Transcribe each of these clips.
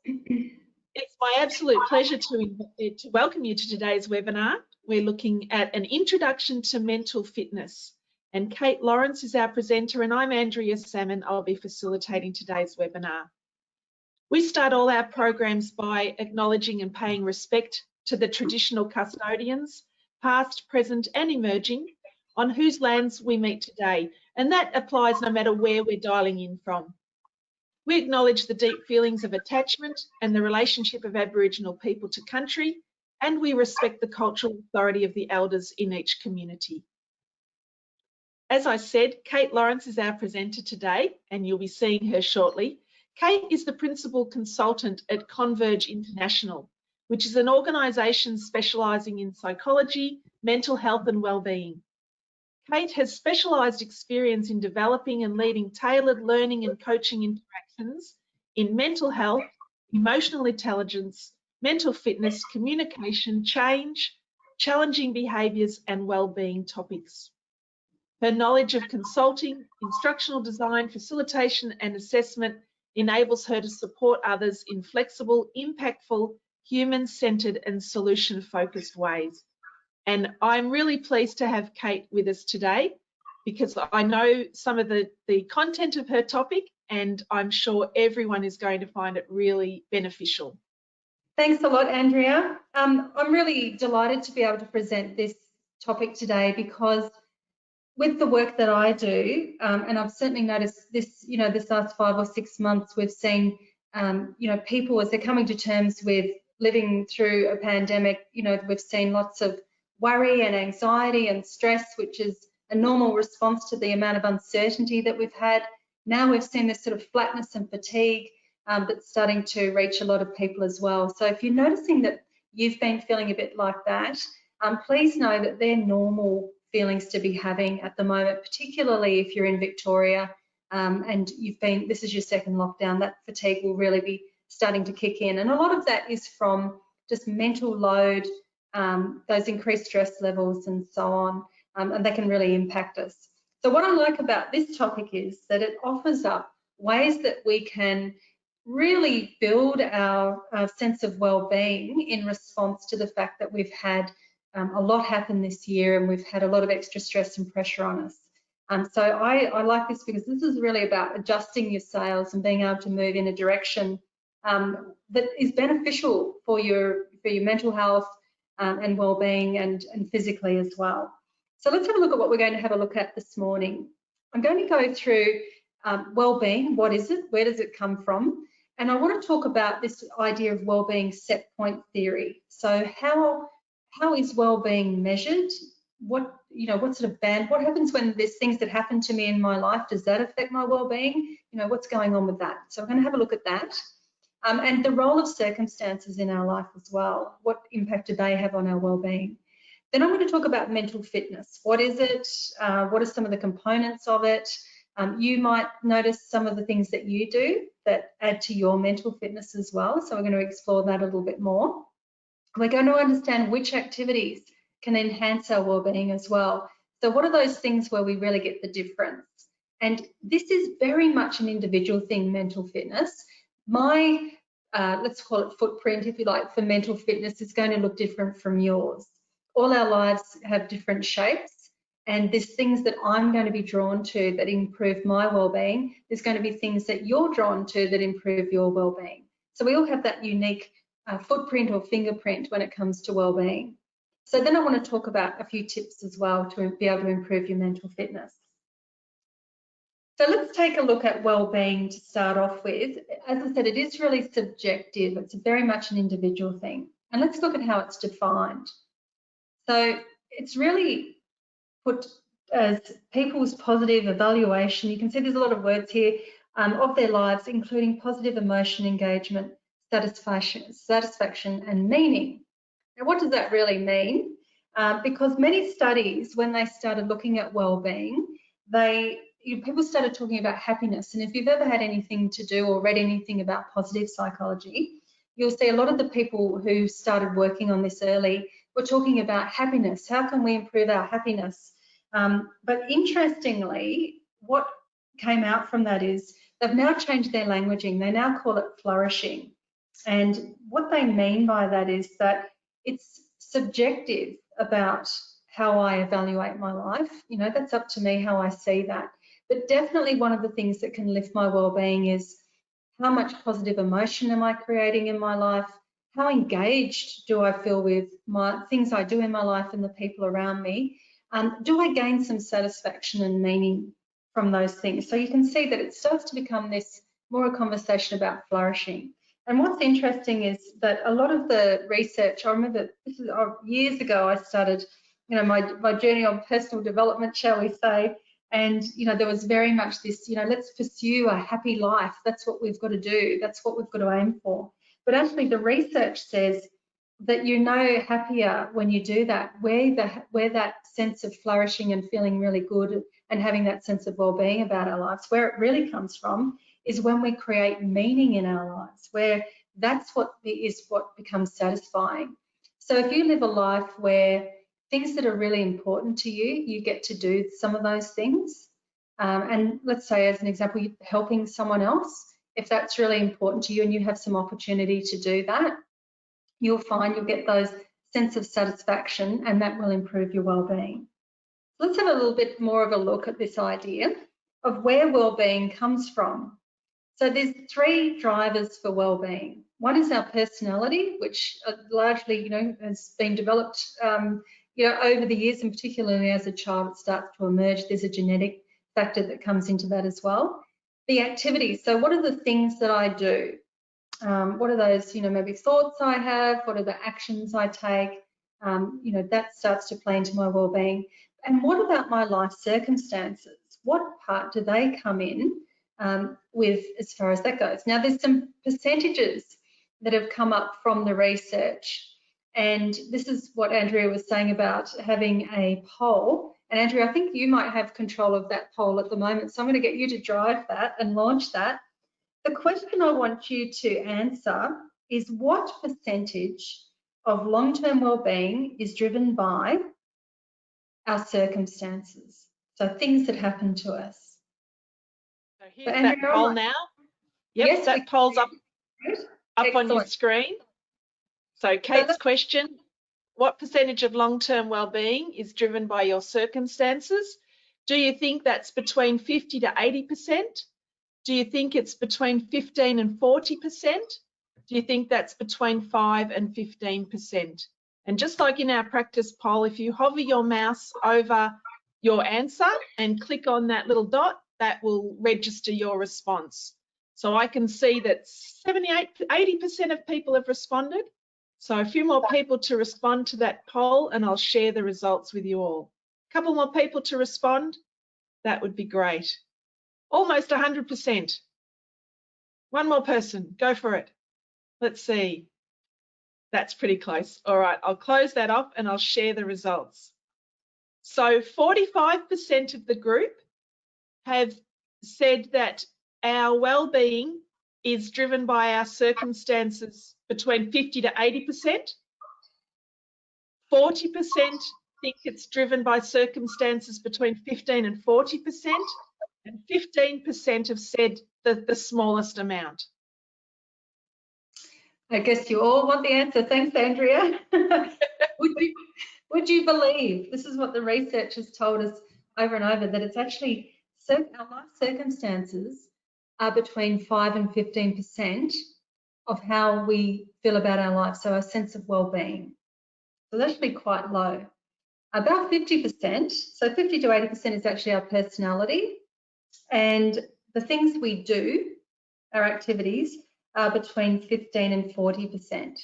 It's my absolute pleasure to welcome you to today's webinar. We're looking at an introduction to mental fitness. And Kate Lawrence is our presenter and I'm Andrea Salmon. I'll be facilitating today's webinar. We start all our programs by acknowledging and paying respect to the traditional custodians, past, present and emerging, on whose lands we meet today. And that applies no matter where we're dialing in from. We acknowledge the deep feelings of attachment and the relationship of Aboriginal people to country, and we respect the cultural authority of the elders in each community. As I said, Kate Lawrence is our presenter today, and you'll be seeing her shortly. Kate is the Principal Consultant at Converge International, which is an organisation specialising in psychology, mental health and wellbeing. Kate has specialised experience in developing and leading tailored learning and coaching interactions in mental health, emotional intelligence, mental fitness, communication, change, challenging behaviours and wellbeing topics. Her knowledge of consulting, instructional design, facilitation and assessment enables her to support others in flexible, impactful, human-centred and solution-focused ways. And I'm really pleased to have Kate with us today because I know some of the content of her topic and I'm sure everyone is going to find it really beneficial. Thanks a lot, Andrea. I'm really delighted to be able to present this topic today because with the work that I do, and I've certainly noticed this, this last 5 or 6 months, we've seen, people as they're coming to terms with living through a pandemic, we've seen lots of worry and anxiety and stress, which is a normal response to the amount of uncertainty that we've had. Now we've seen this sort of flatness and fatigue that's starting to reach a lot of people as well. So if you're noticing that you've been feeling a bit like that, please know that they're normal feelings to be having at the moment, particularly if you're in Victoria and this is your second lockdown. That fatigue will really be starting to kick in. And a lot of that is from just mental load, those increased stress levels and so on, and they can really impact us. So what I like about this topic is that it offers up ways that we can really build our sense of well-being in response to the fact that we've had a lot happen this year and we've had a lot of extra stress and pressure on us. So I like this because this is really about adjusting your sails and being able to move in a direction that is beneficial for your mental health and well-being and physically as well. So let's have a look at what we're going to have a look at this morning. I'm going to go through well-being. What is it? Where does it come from? And I want to talk about this idea of well-being set point theory. So how is well-being measured? What sort of band? What happens when there's things that happen to me in my life? Does that affect my well-being? What's going on with that? So we're going to have a look at that. And the role of circumstances in our life as well. What impact do they have on our well-being? Then I'm going to talk about mental fitness. What is it? What are some of the components of it? You might notice some of the things that you do that add to your mental fitness as well. So we're going to explore that a little bit more. We're going to understand which activities can enhance our well-being as well. So what are those things where we really get the difference? And this is very much an individual thing, mental fitness. My, let's call it footprint, if you like, for mental fitness is going to look different from yours. All our lives have different shapes, and there's things that I'm going to be drawn to that improve my well-being. There's going to be things that you're drawn to that improve your well-being. So we all have that unique footprint or fingerprint when it comes to well-being. So then I want to talk about a few tips as well to be able to improve your mental fitness. So let's take a look at well-being to start off with. As I said, it is really subjective. It's very much an individual thing. And let's look at how it's defined. So it's really put as people's positive evaluation. You can see there's a lot of words here of their lives, including positive emotion, engagement, satisfaction and meaning. Now, what does that really mean? Because many studies, when they started looking at well-being, people started talking about happiness. And if you've ever had anything to do or read anything about positive psychology, you'll see a lot of the people who started working on this early were talking about happiness. How can we improve our happiness? But interestingly, what came out from that is they've now changed their languaging. They now call it flourishing. And what they mean by that is that it's subjective about how I evaluate my life. You know, that's up to me how I see that. But definitely one of the things that can lift my well-being is how much positive emotion am I creating in my life? How engaged do I feel with my things I do in my life and the people around me? Do I gain some satisfaction and meaning from those things? So you can see that it starts to become this more a conversation about flourishing. And what's interesting is that a lot of the research, I remember this is years ago I started, you know, my journey on personal development, shall we say, and, you know, there was very much this, you know, let's pursue a happy life. That's what we've got to do. That's what we've got to aim for. But actually the research says that you're no happier when you do that, where that sense of flourishing and feeling really good and having that sense of well-being about our lives, where it really comes from is when we create meaning in our lives, where that's what becomes satisfying. So if you live a life where things that are really important to you, you get to do some of those things. And let's say, as an example, you're helping someone else. If that's really important to you and you have some opportunity to do that, you'll find you'll get those sense of satisfaction and that will improve your well-being. Let's have a little bit more of a look at this idea of where well-being comes from. So there's 3 drivers for well-being. One is our personality, which largely, you know, has been developed, you know, over the years, and particularly as a child, it starts to emerge. There's a genetic factor that comes into that as well. The activities. So what are the things that I do? What are those, you know, maybe thoughts I have? What are the actions I take? You know, that starts to play into my well-being. And what about my life circumstances? What part do they come in with as far as that goes? Now, there's some percentages that have come up from the research, and this is what Andrea was saying about having a poll. And Andrea, I think you might have control of that poll at the moment, so I'm going to get you to drive that and launch that. The question I want you to answer is, what percentage of long-term well-being is driven by our circumstances? So things that happen to us. So here's that poll now. Yep, yes, that poll's up on your screen. So Kate's question, what percentage of long-term well-being is driven by your circumstances? Do you think that's between 50 to 80%? Do you think it's between 15 and 40%? Do you think that's between 5 and 15%? And just like in our practice poll, if you hover your mouse over your answer and click on that little dot, that will register your response. So I can see that 80% of people have responded. So a few more people to respond to that poll, and I'll share the results with you all. A couple more people to respond, that would be great. Almost 100%. One more person, go for it. Let's see. That's pretty close. All right, I'll close that off and I'll share the results. So 45% of the group have said that our well-being is driven by our circumstances between 50 to 80%. 40% think it's driven by circumstances between 15 and 40%. And 15% have said the smallest amount. I guess you all want the answer. Thanks, Andrea. Would you believe, this is what the research has told us over and over, that it's actually, our life circumstances are between 5 and 15% of how we feel about our life, so our sense of well-being. So that's actually quite low. About 50%, so 50 to 80% is actually our personality, and the things we do, our activities, are between 15 and 40%.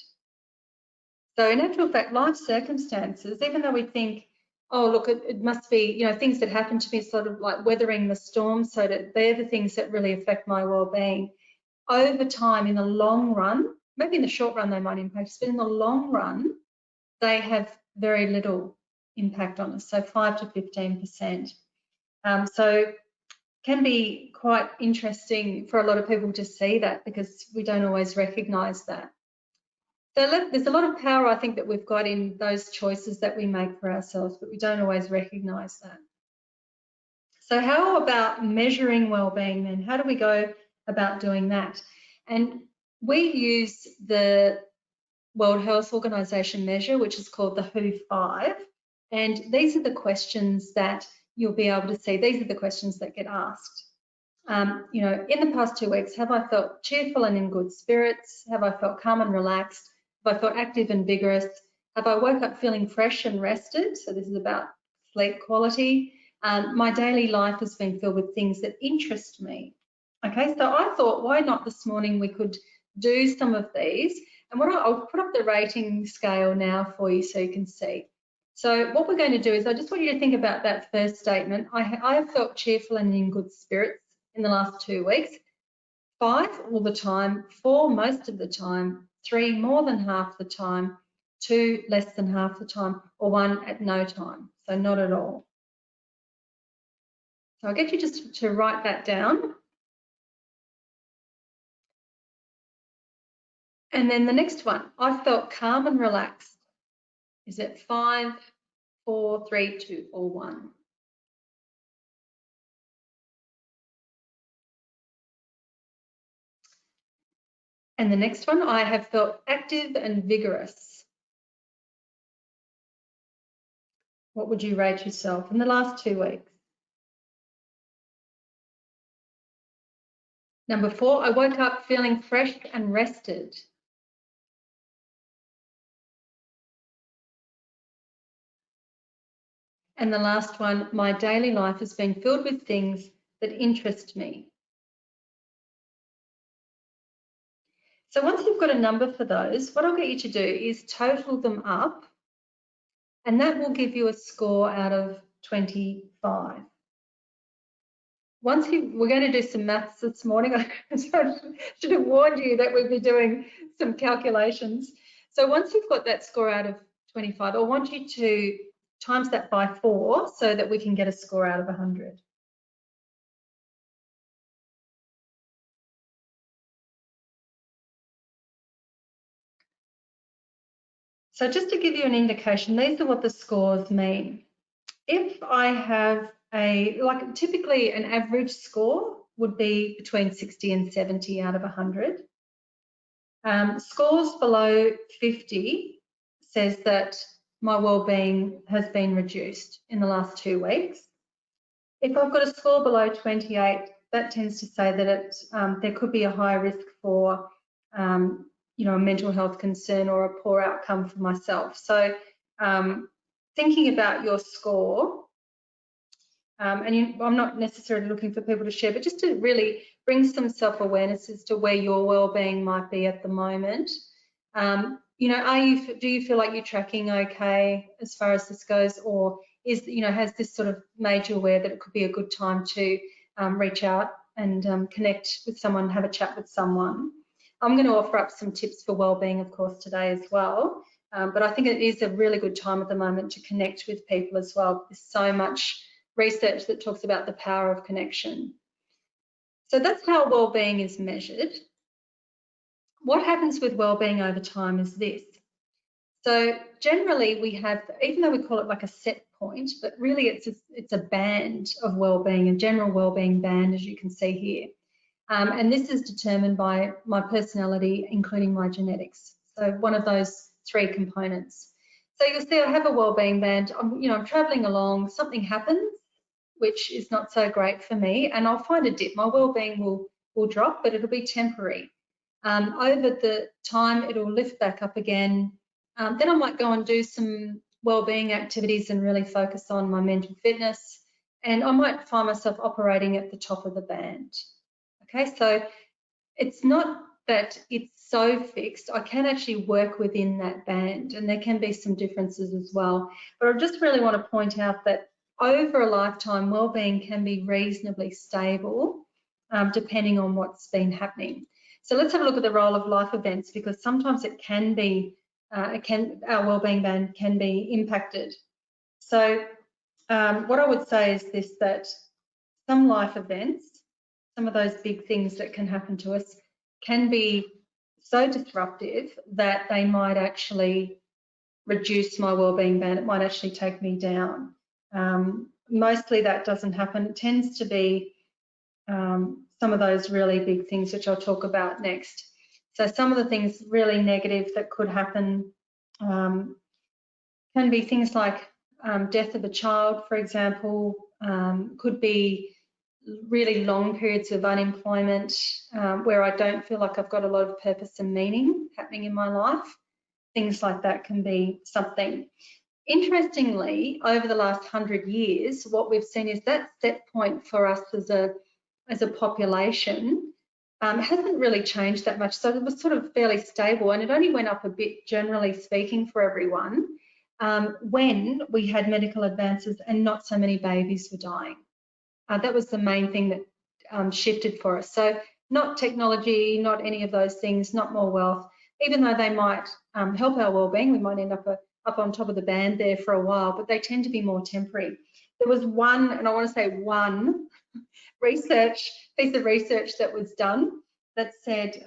So in actual fact, life circumstances, even though we think, oh, look, it must be, you know, things that happen to me, sort of like weathering the storm, so that they're the things that really affect my well-being. Over time, in the long run, maybe in the short run they might impact us, but in the long run, they have very little impact on us, so 5 to 15%. So can be quite interesting for a lot of people to see that, because we don't always recognise that. So there's a lot of power, I think, that we've got in those choices that we make for ourselves, but we don't always recognise that. So how about measuring well-being then? How do we go about doing that? And we use the World Health Organization measure, which is called the WHO5. And these are the questions that you'll be able to see. These are the questions that get asked. You know, in the past 2 weeks, have I felt cheerful and in good spirits? Have I felt calm and relaxed? Have I felt active and vigorous? Have I woke up feeling fresh and rested? So this is about sleep quality. My daily life has been filled with things that interest me. Okay, so I thought, why not this morning we could do some of these. And I'll put up the rating scale now for you so you can see. So what we're going to do is I just want you to think about that first statement. I have felt cheerful and in good spirits in the last 2 weeks. 5 all the time, 4 most of the time, 3 more than half the time, 2 less than half the time, or 1 at no time, so not at all. So I'll get you just to write that down. And then the next one, I felt calm and relaxed. Is it 5, 4, 3, 2, or 1? And the next one, I have felt active and vigorous. What would you rate yourself in the last 2 weeks? Number 4, I woke up feeling fresh and rested. And the last one, my daily life has been filled with things that interest me. So once you've got a number for those, what I'll get you to do is total them up, and that will give you a score out of 25. We're going to do some maths this morning. I should have warned you that we'd be doing some calculations. So once you've got that score out of 25, I want you to times that by 4 so that we can get a score out of 100. So just to give you an indication, these are what the scores mean. If I have typically an average score would be between 60 and 70 out of 100. Scores below 50 says that my wellbeing has been reduced in the last 2 weeks. If I've got a score below 28, that tends to say that there could be a higher risk for you know, a mental health concern or a poor outcome for myself. So thinking about your score, and I'm not necessarily looking for people to share, but just to really bring some self-awareness as to where your well-being might be at the moment. You know, do you feel like you're tracking okay as far as this goes, or has this sort of made you aware that it could be a good time to reach out and connect with someone, have a chat with someone? I'm going to offer up some tips for wellbeing, of course, today as well. But I think it is a really good time at the moment to connect with people as well. There's so much research that talks about the power of connection. So that's how wellbeing is measured. What happens with wellbeing over time is this. So generally we have, even though we call it like a set point, but really it's a band of wellbeing, a general wellbeing band, as you can see here. And this is determined by my personality, including my genetics. So one of those 3 components. So you'll see I have a wellbeing band. I'm traveling along, something happens, which is not so great for me, and I'll find a dip. My wellbeing will drop, but it'll be temporary. Over the time, it'll lift back up again. Then I might go and do some wellbeing activities and really focus on my mental fitness, and I might find myself operating at the top of the band. Okay, so it's not that it's so fixed. I can actually work within that band, and there can be some differences as well. But I just really want to point out that over a lifetime, wellbeing can be reasonably stable, depending on what's been happening. So let's have a look at the role of life events, because sometimes it can be, our wellbeing band can be impacted. So what I would say is this, that some life events, some of those big things that can happen to us, can be so disruptive that they might actually reduce my wellbeing band. It might actually take me down. Mostly that doesn't happen. It tends to be some of those really big things, which I'll talk about next. So some of the things really negative that could happen can be things like death of a child, for example, could be really long periods of unemployment where I don't feel like I've got a lot of purpose and meaning happening in my life. Things like that can be something. Interestingly, over the last 100 years, what we've seen is that set point for us as a population hasn't really changed that much. So it was sort of fairly stable, and it only went up a bit, generally speaking, for everyone when we had medical advances and not so many babies were dying. That was the main thing that shifted for us. So not technology, not any of those things, not more wealth, even though they might help our wellbeing. We might end up on top of the band there for a while, but they tend to be more temporary. There was one, and I want to say one, piece of research that was done that said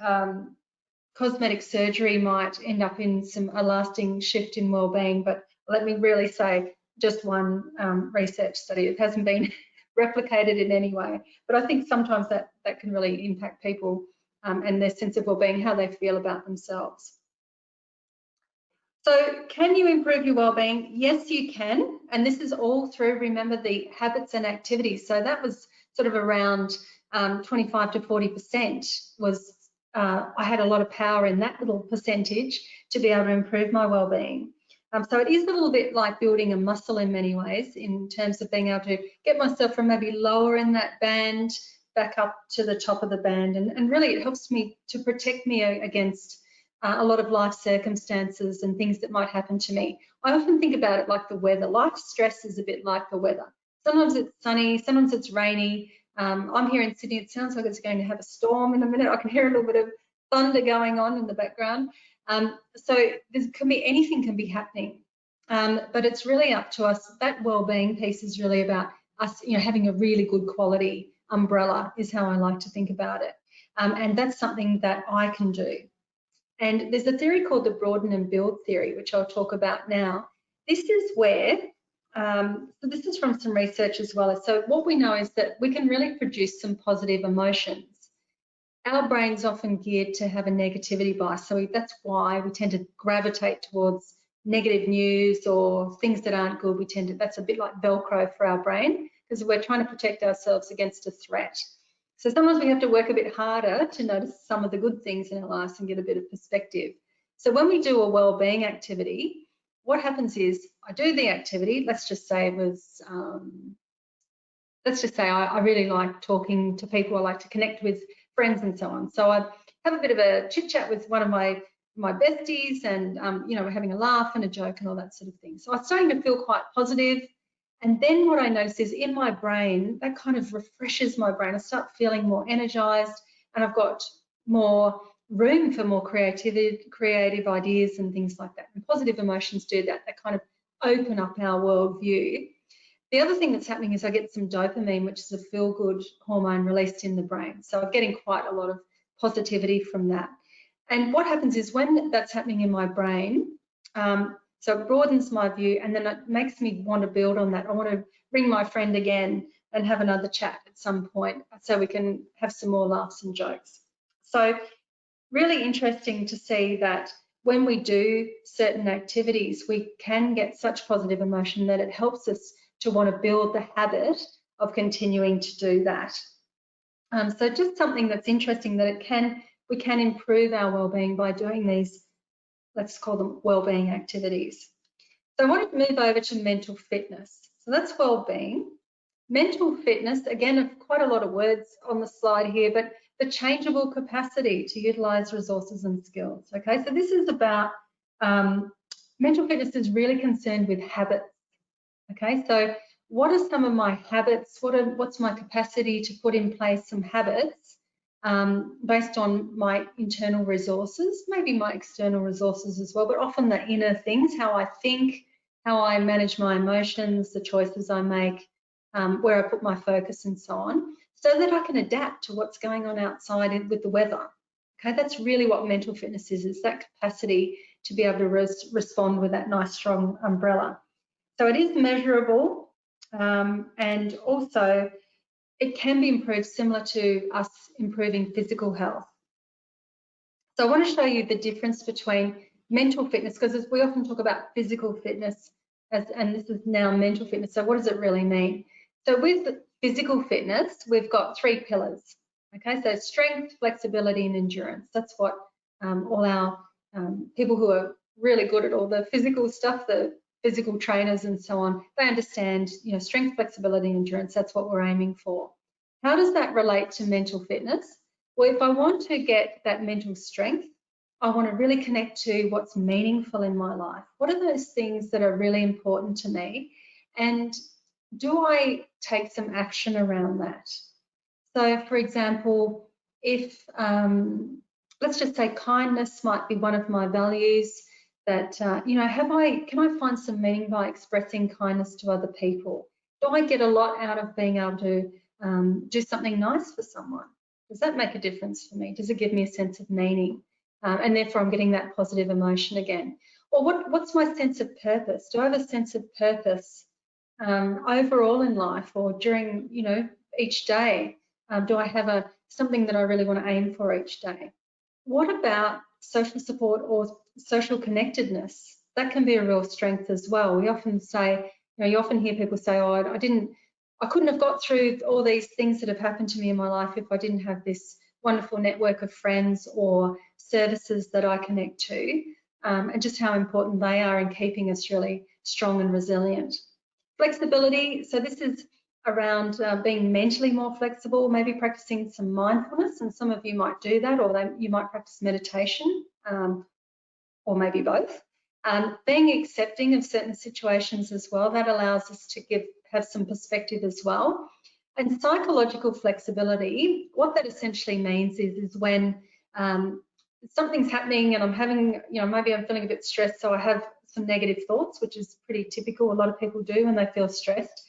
cosmetic surgery might end up in a lasting shift in wellbeing, but let me really say just one research study. It hasn't been replicated in any way, but I think sometimes that can really impact people and their sense of wellbeing, how they feel about themselves. So can you improve your wellbeing? Yes, you can, and this is all through, remember, the habits and activities. So that was sort of around 25 to 40% was, I had a lot of power in that little percentage to be able to improve my wellbeing. So it is a little bit like building a muscle in many ways, in terms of being able to get myself from maybe lower in that band back up to the top of the band, and really it helps me to protect me against a lot of life circumstances and things that might happen to me. I often think about it like the weather. Life stress is a bit like the weather. Sometimes it's sunny, sometimes it's rainy. I'm here in Sydney. It sounds like it's going to have a storm in a minute. I can hear a little bit of thunder going on in the background. So anything can be happening, but it's really up to us. That wellbeing piece is really about us, having a really good quality umbrella is how I like to think about it, and that's something that I can do. And there's a theory called the Broaden and Build theory, which I'll talk about now. This is where, so this is from some research as well. So what we know is that we can really produce some positive emotions. Our brain's often geared to have a negativity bias, so that's why we tend to gravitate towards negative news or things that aren't good. That's a bit like Velcro for our brain, because we're trying to protect ourselves against a threat. So sometimes we have to work a bit harder to notice some of the good things in our lives and get a bit of perspective. So when we do a wellbeing activity, what happens is I do the activity. Let's just say it was, I really like talking to people. I like to connect with friends and so on. So I have a bit of a chit chat with one of my besties, and we're having a laugh and a joke and all that sort of thing. So I'm starting to feel quite positive. And then what I notice is in my brain, that kind of refreshes my brain. I start feeling more energized, and I've got more room for more creative ideas and things like that. And positive emotions do that. They kind of open up our worldview. The other thing that's happening is I get some dopamine, which is a feel-good hormone released in the brain. So I'm getting quite a lot of positivity from that. And what happens is when that's happening in my brain, so it broadens my view, and then it makes me want to build on that. I want to ring my friend again and have another chat at some point so we can have some more laughs and jokes. So really interesting to see that when we do certain activities, we can get such positive emotion that it helps us to want to build the habit of continuing to do that. So just something that's interesting, that we can improve our wellbeing by doing these, let's call them wellbeing activities. So I want to move over to mental fitness. So that's wellbeing. Mental fitness, again, quite a lot of words on the slide here, but the changeable capacity to utilize resources and skills. Okay, so this is about, mental fitness is really concerned with habits. Okay, so what are some of my habits? What's my capacity to put in place some habits based on my internal resources, maybe my external resources as well, but often the inner things, how I think, how I manage my emotions, the choices I make, where I put my focus and so on, so that I can adapt to what's going on outside with the weather. Okay, that's really what mental fitness is that capacity to be able to respond with that nice strong umbrella. So it is measurable, and also it can be improved similar to us improving physical health. So I want to show you the difference between mental fitness, because we often talk about physical fitness, and this is now mental fitness. So what does it really mean? So with physical fitness, we've got 3 pillars. Okay, so strength, flexibility, and endurance. That's what all our people who are really good at all the physical stuff, the physical trainers and so on, they understand, you know, strength, flexibility, and endurance. That's what we're aiming for. How does that relate to mental fitness? Well, if I want to get that mental strength, I want to really connect to what's meaningful in my life. What are those things that are really important to me? And do I take some action around that? So, for example, if let's just say kindness might be one of my values, that you know, can I find some meaning by expressing kindness to other people? Do I get a lot out of being able to do something nice for someone? Does that make a difference for me? Does it give me a sense of meaning? And therefore I'm getting that positive emotion again. Or what's my sense of purpose? Do I have a sense of purpose overall in life, or during, you know, each day? Do I have something that I really want to aim for each day? What about social support or social connectedness? That can be a real strength as well. We often say, you know, you often hear people say, oh, I couldn't have got through all these things that have happened to me in my life if I didn't have this wonderful network of friends or services that I connect to, and just how important they are in keeping us really strong and resilient. Flexibility, so this is around being mentally more flexible, maybe practicing some mindfulness, and some of you might do that, or you might practice meditation, or maybe both. Being accepting of certain situations as well, that allows us to have some perspective as well. And psychological flexibility, what that essentially means is when something's happening and I'm having, you know, maybe I'm feeling a bit stressed, so I have some negative thoughts, which is pretty typical. A lot of people do when they feel stressed.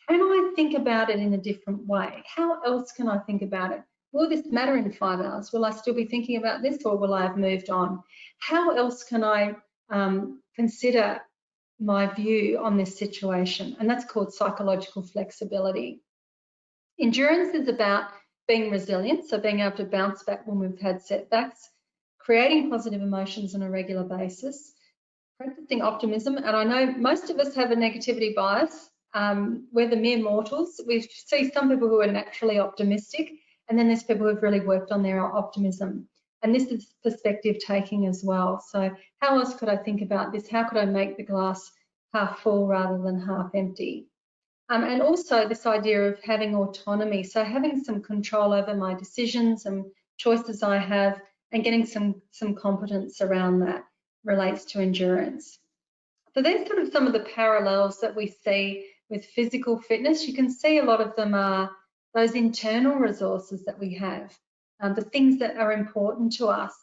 Can I think about it in a different way? How else can I think about it? Will this matter in 5 hours? Will I still be thinking about this, or will I have moved on? How else can I consider my view on this situation? And that's called psychological flexibility. Endurance is about being resilient, so being able to bounce back when we've had setbacks, creating positive emotions on a regular basis, practicing optimism. And I know most of us have a negativity bias. We're the mere mortals. We see some people who are naturally optimistic, and then there's people who've really worked on their optimism. And this is perspective taking as well. So how else could I think about this? How could I make the glass half full rather than half empty? And also this idea of having autonomy, so having some control over my decisions and choices I have, and getting some competence around that relates to endurance. So there's sort of some of the parallels that we see with physical fitness. You can see a lot of them are those internal resources that we have, the things that are important to us,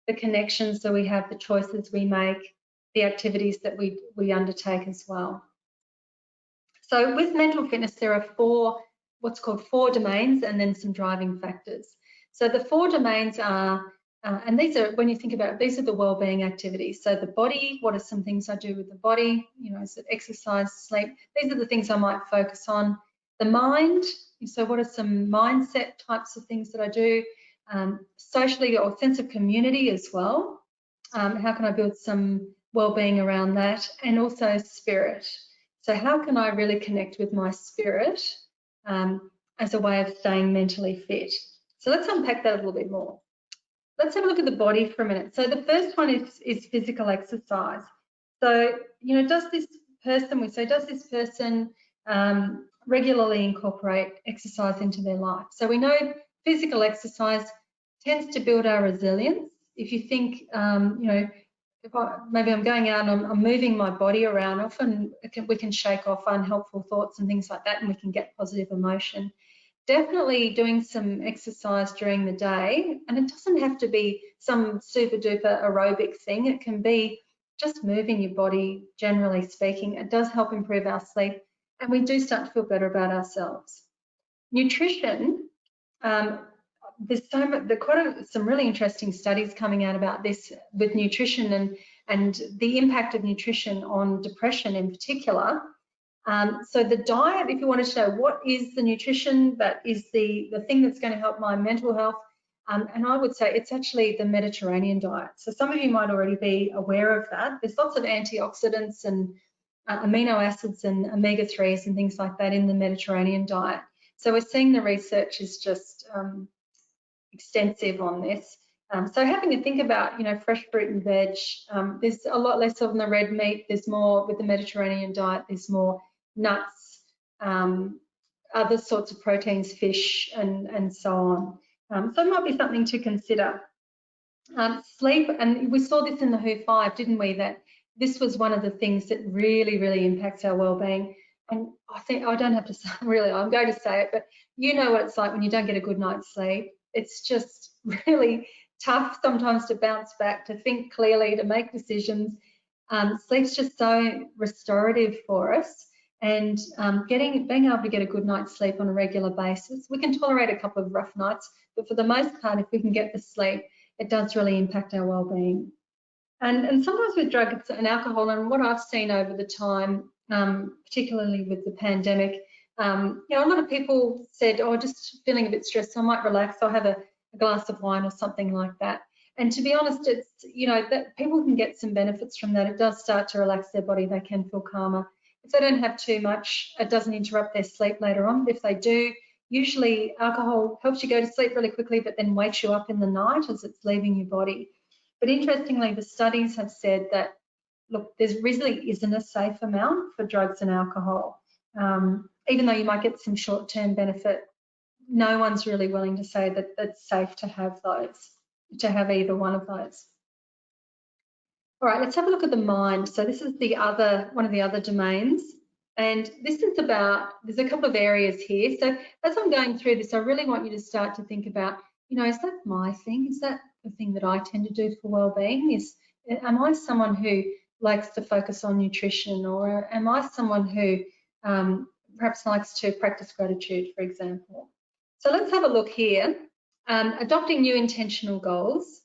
the connections that we have, the choices we make, the activities that we undertake as well. So with mental fitness, there are what's called 4 domains, and then some driving factors. So the 4 domains are, and these are, when you think about it, these are the wellbeing activities. So the body, what are some things I do with the body? You know, is it exercise, sleep? These are the things I might focus on. The mind, so what are some mindset types of things that I do? Socially, or sense of community as well. How can I build some wellbeing around that? And also spirit. So how can I really connect with my spirit as a way of staying mentally fit? So let's unpack that a little bit more. Let's have a look at the body for a minute. So the first one is physical exercise. So, you know, does this person regularly incorporate exercise into their life? So we know physical exercise tends to build our resilience. If you think, you know, maybe I'm going out and I'm moving my body around, often we can shake off unhelpful thoughts and things like that, and we can get positive emotion. Definitely doing some exercise during the day, and it doesn't have to be some super duper aerobic thing. It can be just moving your body, generally speaking. It does help improve our sleep, and we do start to feel better about ourselves. Nutrition, there's some really interesting studies coming out about this with nutrition and the impact of nutrition on depression in particular. So the diet, if you want to know what is the nutrition that is the thing that's going to help my mental health, And I would say it's actually the Mediterranean diet. So some of you might already be aware of that. There's lots of antioxidants and amino acids and omega-3s and things like that in the Mediterranean diet. So we're seeing the research is just extensive on this. So having to think about, fresh fruit and veg, there's a lot less of the red meat. There's more with the Mediterranean diet. There's more nuts, other sorts of proteins, fish, and so on. So it might be something to consider. Sleep, and we saw this in the WHO5, didn't we? That this was one of the things that really, really impacts our well-being. And I think I don't have to say, really, I'm going to say it, but you know what it's like when you don't get a good night's sleep. It's just really tough sometimes to bounce back, to think clearly, to make decisions. Sleep's just so restorative for us, and being able to get a good night's sleep on a regular basis. We can tolerate a couple of rough nights, but for the most part, if we can get the sleep, it does really impact our well-being. And sometimes with drugs and alcohol, and what I've seen over the time, particularly with the pandemic, a lot of people said, oh, just feeling a bit stressed, so I might relax, I'll have a glass of wine or something like that. And to be honest, it's, that people can get some benefits from that. It does start to relax their body, they can feel calmer. If they don't have too much, it doesn't interrupt their sleep later on. But if they do, usually alcohol helps you go to sleep really quickly, but then wakes you up in the night as it's leaving your body. But interestingly, the studies have said that, look, there really isn't a safe amount for drugs and alcohol. Even though you might get some short-term benefit, no one's really willing to say that it's safe to have those, to have either one of those. All right, let's have a look at the mind. So this is one of the other domains. And this is about, there's a couple of areas here. So as I'm going through this, I really want you to start to think about, is that my thing? Is that the thing that I tend to do for well-being? Am I someone who likes to focus on nutrition, or am I someone who perhaps likes to practice gratitude, for example? So let's have a look here. Adopting new intentional goals.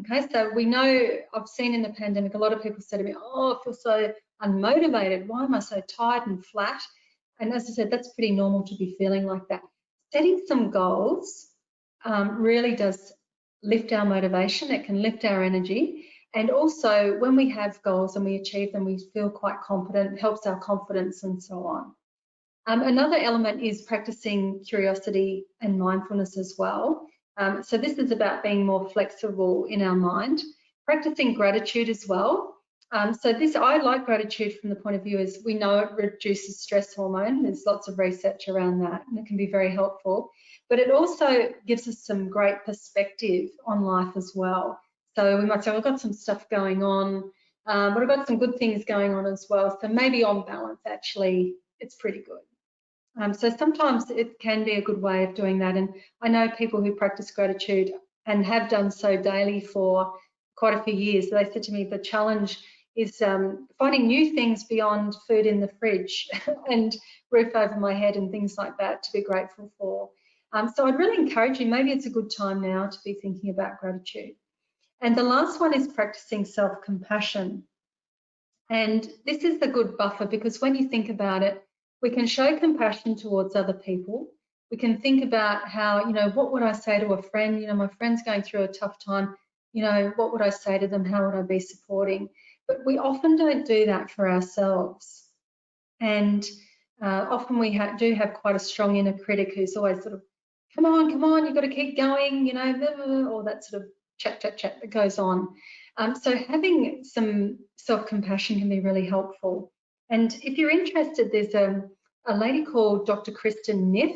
Okay, so we know, I've seen in the pandemic, a lot of people say to me, oh, I feel so unmotivated. Why am I so tired and flat? And as I said, that's pretty normal to be feeling like that. Setting some goals really does lift our motivation. It can lift our energy. And also, when we have goals and we achieve them, we feel quite confident. It helps our confidence and so on. Another element is practicing curiosity and mindfulness as well. So this is about being more flexible in our mind. Practicing gratitude as well. So I like gratitude from the point of view as we know it reduces stress hormone. There's lots of research around that, and it can be very helpful. But it also gives us some great perspective on life as well. So we might say, well, I've got some stuff going on, but I've got some good things going on as well. So maybe on balance, actually, it's pretty good. So sometimes it can be a good way of doing that. And I know people who practice gratitude and have done so daily for quite a few years. They said to me, the challenge is finding new things beyond food in the fridge and roof over my head and things like that to be grateful for. So I'd really encourage you, maybe it's a good time now to be thinking about gratitude. And the last one is practicing self-compassion. And this is the good buffer, because when you think about it, we can show compassion towards other people. We can think about how, what would I say to a friend? My friend's going through a tough time. What would I say to them? How would I be supporting? But we often don't do that for ourselves. And often we do have quite a strong inner critic who's always sort of, come on, you've got to keep going, all that sort of chat that goes on. So having some self-compassion can be really helpful. And if you're interested, there's a lady called Dr. Kristen Neff.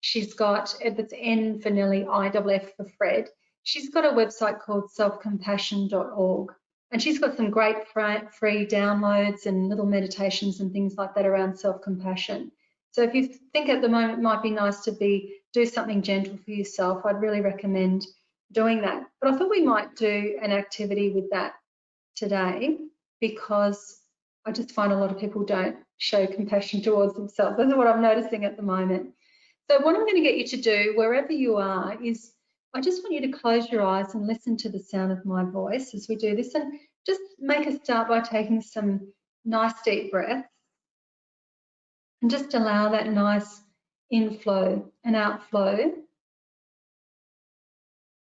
She's got, it's N for Nelly, IFF for Fred. She's got a website called selfcompassion.org. And she's got some great free downloads and little meditations and things like that around self-compassion. So if you think at the moment it might be nice to do something gentle for yourself, I'd really recommend doing that. But I thought we might do an activity with that today, because I just find a lot of people don't show compassion towards themselves. That's what I'm noticing at the moment. So what I'm going to get you to do, wherever you are, is I just want you to close your eyes and listen to the sound of my voice as we do this, and just make a start by taking some nice deep breaths, and just allow that nice inflow and outflow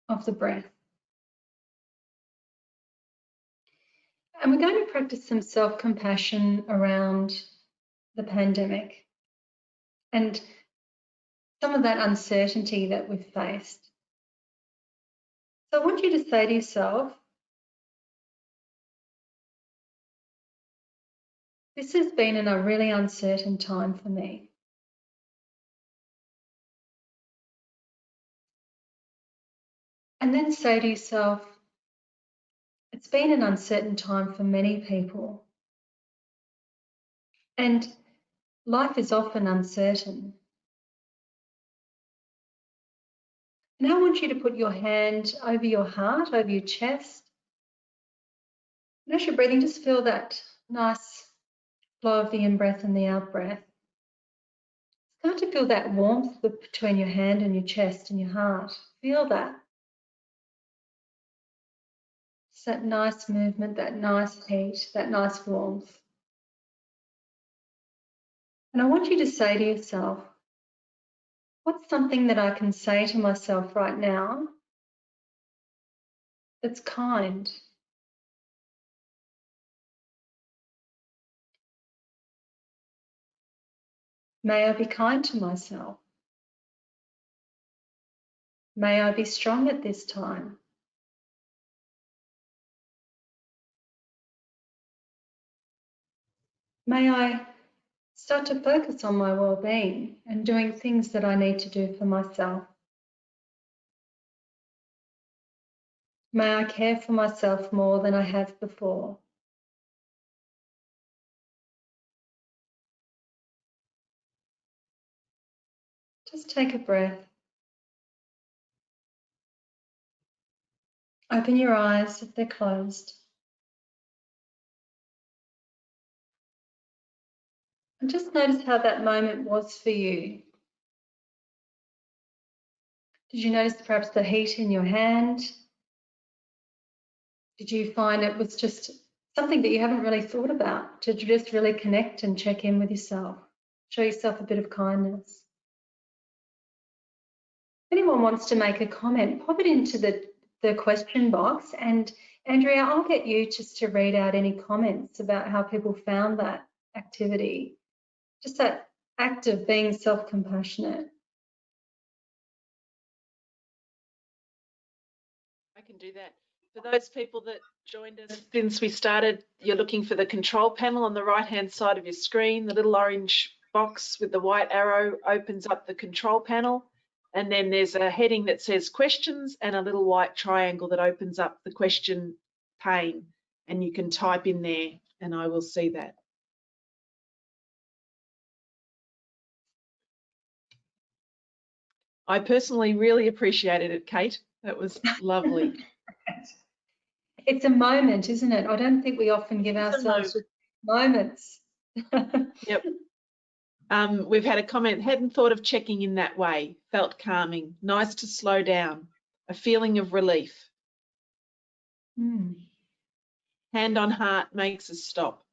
of the breath. And we're going to practice some self-compassion around the pandemic and some of that uncertainty that we've faced. So I want you to say to yourself, this has been a really uncertain time for me. And then say to yourself, it's been an uncertain time for many people. And life is often uncertain. And I want you to put your hand over your heart, over your chest. And as you're breathing, just feel that nice flow of the in-breath and the out-breath. Start to feel that warmth between your hand and your chest and your heart. Feel that. It's that nice movement, that nice heat, that nice warmth. And I want you to say to yourself, what's something that I can say to myself right now that's kind? May I be kind to myself. May I be strong at this time. May I start to focus on my well-being and doing things that I need to do for myself. May I care for myself more than I have before. Just take a breath. Open your eyes if they're closed. And just notice how that moment was for you. Did you notice perhaps the heat in your hand? Did you find it was just something that you haven't really thought about, to just really connect and check in with yourself? Show yourself a bit of kindness. If anyone wants to make a comment, pop it into the question box, and Andrea, I'll get you just to read out any comments about how people found that activity. Just that act of being self-compassionate. I can do that. For those people that joined us since we started, you're looking for the control panel on the right-hand side of your screen. The little orange box with the white arrow opens up the control panel. And then there's a heading that says questions and a little white triangle that opens up the question pane. And you can type in there and I will see that. I personally really appreciated it, Kate. That was lovely. It's a moment, isn't it? I don't think we often give ourselves moments. Yep. We've had a comment, hadn't thought of checking in that way, felt calming, nice to slow down, a feeling of relief. Hand on heart makes us stop.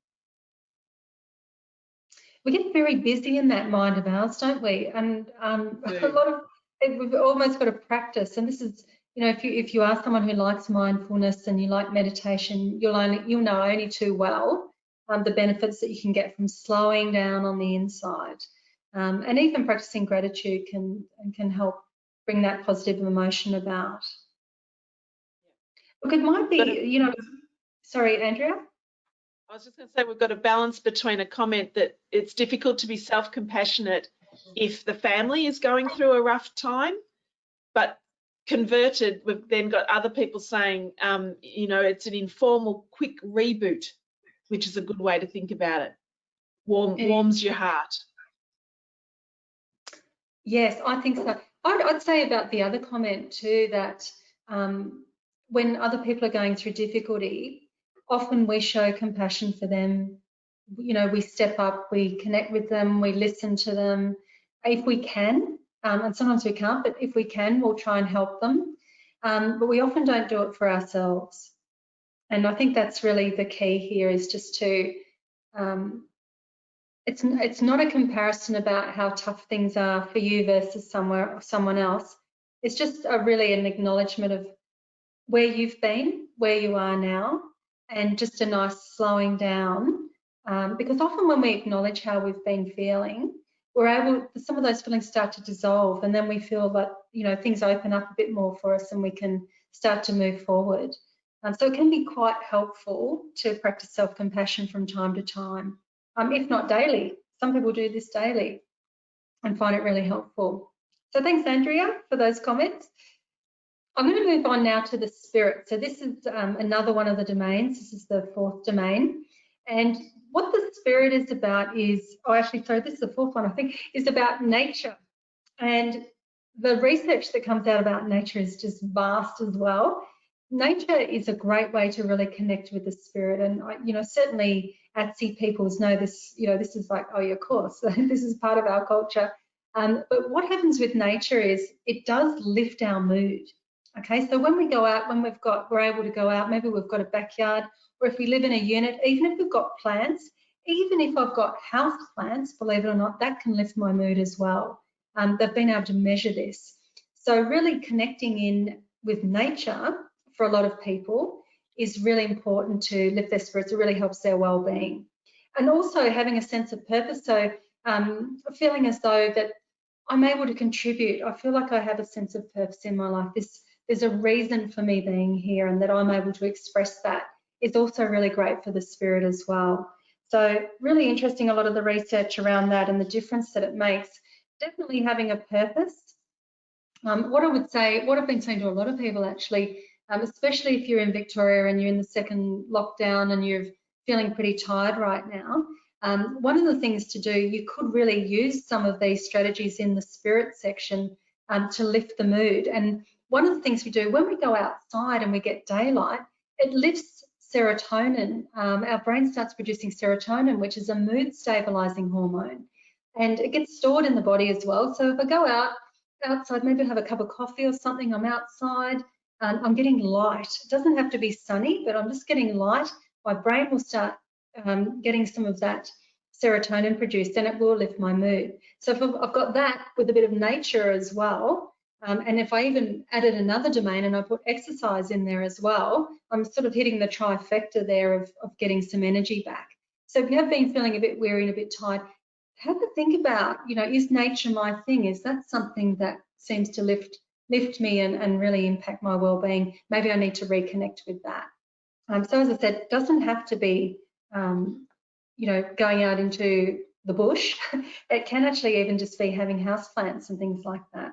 We get very busy in that mind of ours, don't we? And a lot of we've almost got to practice. And this is, you know, if you are someone who likes mindfulness and you like meditation, you'll know only too well the benefits that you can get from slowing down on the inside. And even practicing gratitude can help bring that positive emotion about. Look, it might be, you know, sorry, Andrea? I was just going to say we've got a balance between a comment that it's difficult to be self-compassionate if the family is going through a rough time, but converted, we've then got other people saying, you know, it's an informal, quick reboot, which is a good way to think about it. Warms your heart. Yes, I think so. I'd say about the other comment too, that when other people are going through difficulty, often we show compassion for them. You know, we step up, we connect with them, we listen to them if we can, and sometimes we can't, but if we can, we'll try and help them. But we often don't do it for ourselves. And I think that's really the key here, is just to, it's not a comparison about how tough things are for you versus someone else. It's just really an acknowledgement of where you've been, where you are now, and just a nice slowing down. Because often when we acknowledge how we've been feeling, we're able, some of those feelings start to dissolve, and then we feel that, you know, things open up a bit more for us and we can start to move forward. So it can be quite helpful to practice self-compassion from time to time, if not daily. Some people do this daily and find it really helpful. So thanks, Andrea, for those comments. I'm going to move on now to the spirit. So this is another one of the domains. This is the fourth domain. And what the spirit is about is, oh, actually, sorry, this is the fourth one, I think, is about nature. And the research that comes out about nature is just vast as well. Nature is a great way to really connect with the spirit. And, you know, certainly ATSI peoples know this, you know, this is like, oh, yeah, of course, this is part of our culture. But what happens with nature is it does lift our mood. Okay, so when we go out, when we're able to go out, maybe we've got a backyard, or if we live in a unit, even if we've got plants, even if I've got house plants, believe it or not, that can lift my mood as well. They've been able to measure this. So really connecting in with nature for a lot of people is really important to lift their spirits. It really helps their well-being. And also having a sense of purpose. So feeling as though that I'm able to contribute. I feel like I have a sense of purpose in my life. There's a reason for me being here, and that I'm able to express that is also really great for the spirit as well. So really interesting, a lot of the research around that and the difference that it makes. Definitely having a purpose. What I would say, what I've been saying to a lot of people actually, especially if you're in Victoria and you're in the second lockdown and you're feeling pretty tired right now, one of the things to do, you could really use some of these strategies in the spirit section to lift the mood. And one of the things we do when we go outside and we get daylight, it lifts serotonin. Our brain starts producing serotonin, which is a mood stabilizing hormone, and it gets stored in the body as well. So if I go outside, maybe have a cup of coffee or something, I'm outside, I'm getting light. It doesn't have to be sunny, but I'm just getting light. My brain will start getting some of that serotonin produced, and it will lift my mood. So if I've got that with a bit of nature as well, and if I even added another domain and I put exercise in there as well, I'm sort of hitting the trifecta there of getting some energy back. So if you have been feeling a bit weary and a bit tired, have a think about, you know, is nature my thing? Is that something that seems to lift me and really impact my well-being? Maybe I need to reconnect with that. So as I said, it doesn't have to be, you know, going out into the bush. It can actually even just be having houseplants and things like that.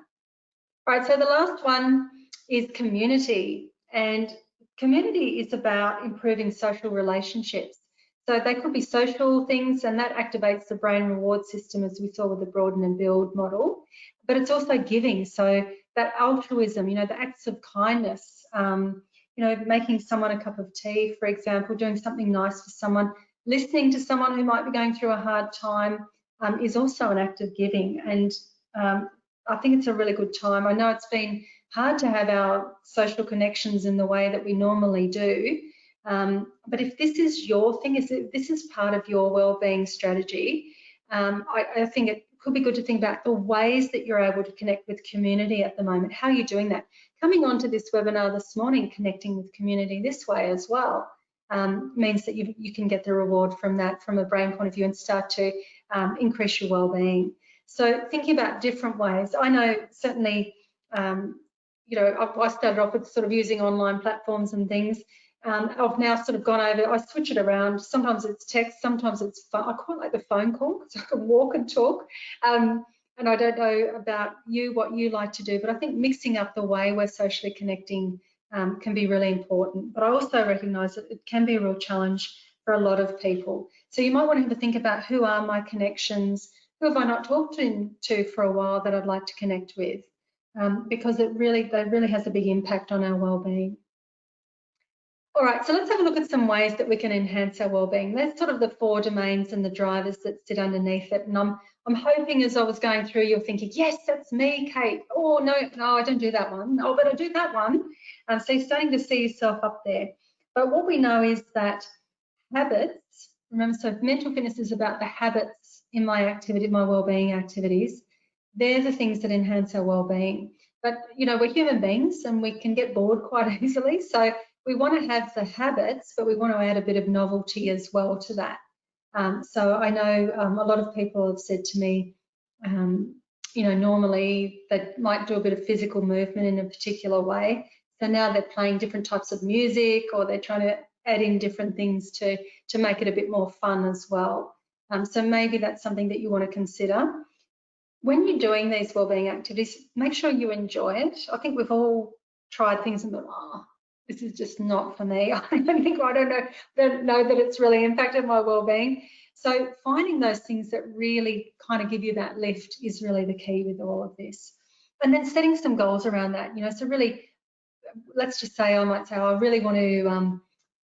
All right, so the last one is community, and community is about improving social relationships. So they could be social things, and that activates the brain reward system, as we saw with the Broaden and Build model, but it's also giving. So that altruism, you know, the acts of kindness, you know, making someone a cup of tea, for example, doing something nice for someone, listening to someone who might be going through a hard time is also an act of giving. And I think it's a really good time. I know it's been hard to have our social connections in the way that we normally do, but if this is your thing, if this is part of your wellbeing strategy, I think it could be good to think about the ways that you're able to connect with community at the moment. How are you doing that? Coming onto this webinar this morning, connecting with community this way as well, means that you can get the reward from that from a brain point of view and start to increase your wellbeing. So thinking about different ways. I know certainly, you know, I started off with sort of using online platforms and things. I've now sort of gone over, I switch it around. Sometimes it's text, sometimes it's phone. I call it like the phone call, so I can walk and talk. And I don't know about you, what you like to do, but I think mixing up the way we're socially connecting can be really important. But I also recognise that it can be a real challenge for a lot of people. So you might want to have a think about, who are my connections? Who have I not talked to for a while that I'd like to connect with? Because that really has a big impact on our wellbeing. All right, so let's have a look at some ways that we can enhance our wellbeing. That's sort of the 4 domains and the drivers that sit underneath it. And I'm hoping as I was going through, you're thinking, yes, that's me, Kate. Oh, no, I don't do that one. Oh, but I do that one. So you're starting to see yourself up there. But what we know is that habits, remember, so mental fitness is about the habits in my activity, my wellbeing activities. They're the things that enhance our wellbeing. But, you know, we're human beings and we can get bored quite easily. So we want to have the habits, but we want to add a bit of novelty as well to that. So I know a lot of people have said to me, you know, normally they might do a bit of physical movement in a particular way. So now they're playing different types of music, or they're trying to add in different things to make it a bit more fun as well. So maybe that's something that you want to consider. When you're doing these wellbeing activities, make sure you enjoy it. I think we've all tried things and thought, oh, this is just not for me. I don't know that it's really impacted my wellbeing. So finding those things that really kind of give you that lift is really the key with all of this. And then setting some goals around that, you know, so really, let's just say I might say, oh, I really want to,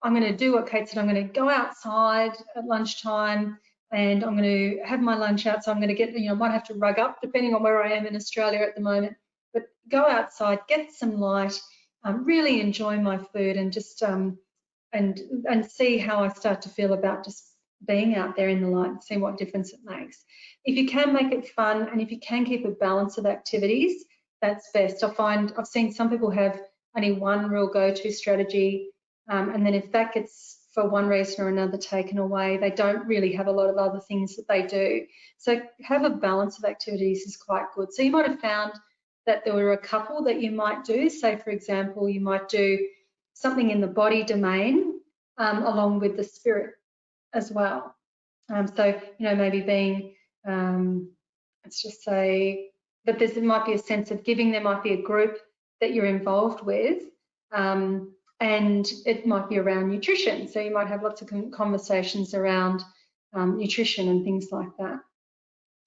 I'm going to do what Kate said, I'm going to go outside at lunchtime and I'm going to have my lunch out. So I'm going to get, you know, I might have to rug up depending on where I am in Australia at the moment, but go outside, get some light, really enjoy my food and just, and see how I start to feel about just being out there in the light and see what difference it makes. If you can make it fun and if you can keep a balance of activities, that's best. I've seen some people have only one real go-to strategy, and then if that gets for one reason or another taken away, they don't really have a lot of other things that they do. So have a balance of activities is quite good. So you might have found that there were a couple that you might do. Say, for example, you might do something in the body domain along with the spirit as well. So, you know, maybe being, let's just say that there might be a sense of giving, there might be a group that you're involved with, and it might be around nutrition. So you might have lots of conversations around nutrition and things like that.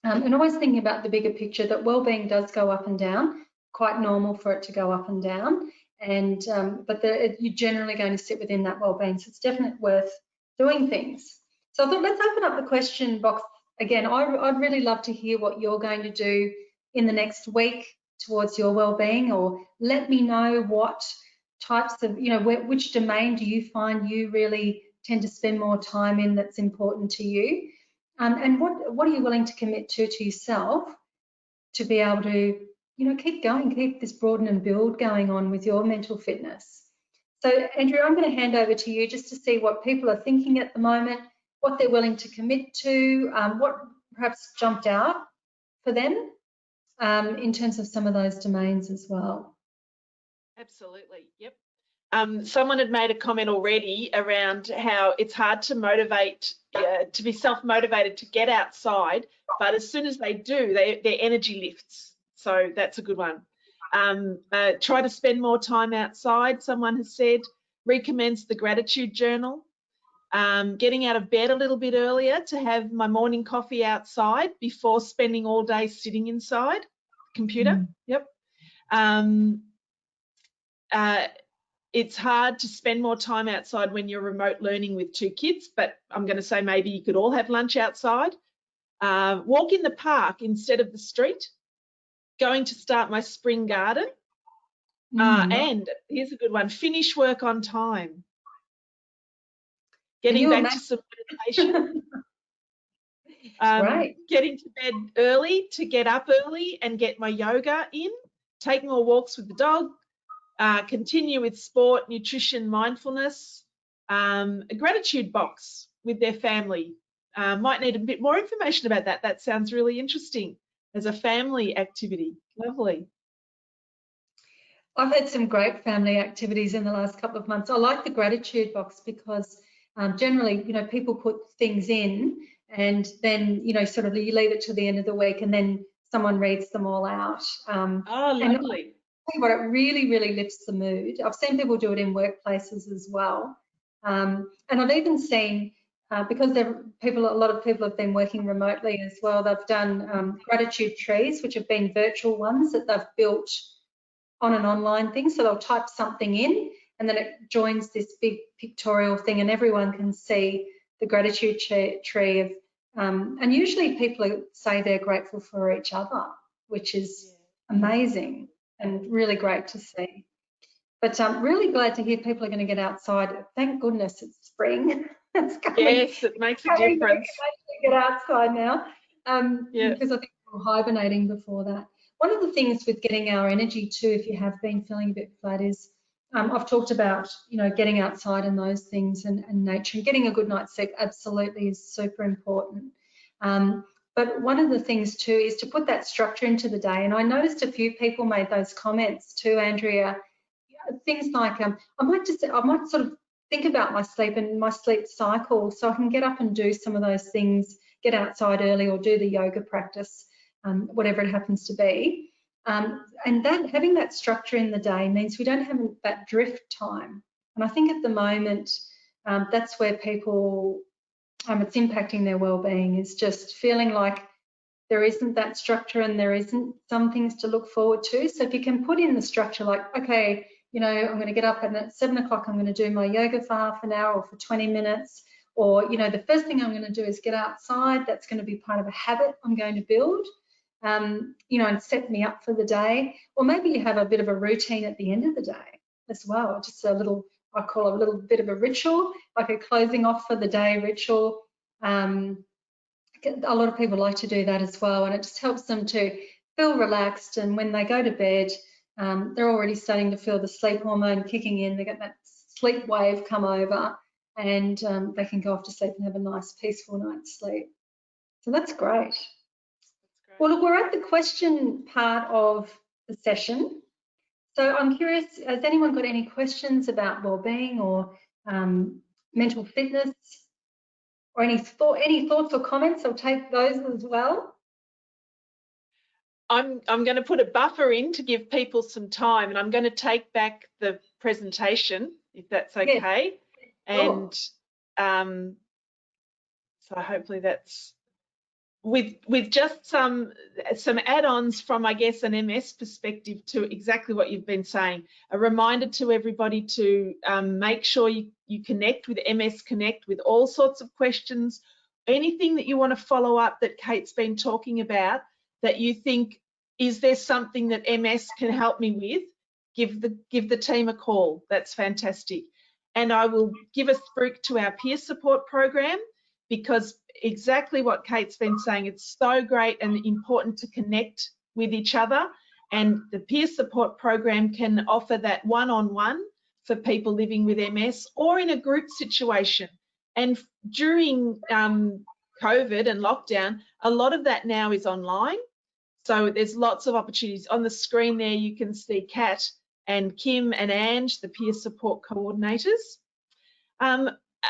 And always thinking about the bigger picture that wellbeing does go up and down, quite normal for it to go up and down. And but you're generally going to sit within that wellbeing, so it's definitely worth doing things. So I thought let's open up the question box again. I'd really love to hear what you're going to do in the next week towards your wellbeing, or let me know what types of, you know, which domain do you find you really tend to spend more time in that's important to you, and what are you willing to commit to yourself to be able to, you know, keep going, keep this broaden and build going on with your mental fitness. So Andrea, I'm going to hand over to you just to see what people are thinking at the moment, what they're willing to commit to, what perhaps jumped out for them in terms of some of those domains as well. Absolutely, yep. Someone had made a comment already around how it's hard to motivate, to be self-motivated to get outside, but as soon as they do, their energy lifts. So that's a good one. Try to spend more time outside, someone has said. Recommence the gratitude journal. Getting out of bed a little bit earlier to have my morning coffee outside before spending all day sitting inside the computer. Yep. It's hard to spend more time outside when you're remote learning with 2 kids, but I'm going to say maybe you could all have lunch outside. Walk in the park instead of the street. Going to start my spring garden. And here's a good one, finish work on time. Getting back to some meditation. Right. Getting to bed early to get up early and get my yoga in. Take more walks with the dog. Continue with sport, nutrition, mindfulness. A gratitude box with their family. Might need a bit more information about that. That sounds really interesting as a family activity. Lovely. I've had some great family activities in the last couple of months. I like the gratitude box because generally, you know, people put things in and then, you know, sort of you leave it to the end of the week and then someone reads them all out. Oh, lovely. And what it really, really lifts the mood. I've seen people do it in workplaces as well. And I've even seen, because a lot of people have been working remotely as well, they've done gratitude trees, which have been virtual ones that they've built on an online thing. So they'll type something in and then it joins this big pictorial thing and everyone can see the gratitude tree of, and usually people say they're grateful for each other, which is amazing and really great to see. But I'm really glad to hear people are going to get outside. Thank goodness it's spring. It's coming. Yes, it makes a difference. Get outside now because I think we were hibernating before that. one of the things with getting our energy too, if you have been feeling a bit flat, is I've talked about, you know, getting outside and those things, and nature, and getting a good night's sleep absolutely is super important. But one of the things too is to put that structure into the day. And I noticed a few people made those comments too, Andrea. Things like I might sort of think about my sleep and my sleep cycle, so I can get up and do some of those things, get outside early or do the yoga practice, whatever it happens to be. And that having that structure in the day means we don't have that drift time. And I think at the moment, that's where people, it's impacting their well-being, is just feeling like there isn't that structure and there isn't some things to look forward to. So if you can put in the structure, like, okay, you know, I'm going to get up and at 7 o'clock I'm going to do my yoga for half an hour or for 20 minutes. Or, you know, the first thing I'm going to do is get outside. That's going to be part of a habit I'm going to build, you know, and set me up for the day. Or maybe you have a bit of a routine at the end of the day as well. Just a little, I call it a little bit of a ritual, like a closing off for the day ritual. A lot of people like to do that as well, and it just helps them to feel relaxed. And when they go to bed, they're already starting to feel the sleep hormone kicking in. They get that sleep wave come over, and they can go off to sleep and have a nice, peaceful night's sleep. So that's great. Well, look, we're at the question part of the session. So I'm curious, has anyone got any questions about wellbeing or mental fitness? Or any thoughts or comments? I'll take those as well. I'm going to put a buffer in to give people some time, and I'm going to take back the presentation if that's okay. Yes. And so hopefully that's with just some add-ons from, I guess, an MS perspective to exactly what you've been saying. A reminder to everybody to make sure you connect with MS Connect with all sorts of questions, anything that you want to follow up that Kate's been talking about that you think, is there something that MS can help me with? Give the team a call. That's fantastic. And I will give a spruik to our peer support program, because exactly what Kate's been saying, it's so great and important to connect with each other, and the peer support program can offer that one-on-one for people living with MS or in a group situation. And during COVID and lockdown, a lot of that now is online, so there's lots of opportunities. On the screen there you can see Kat and Kim and Ange, the peer support coordinators.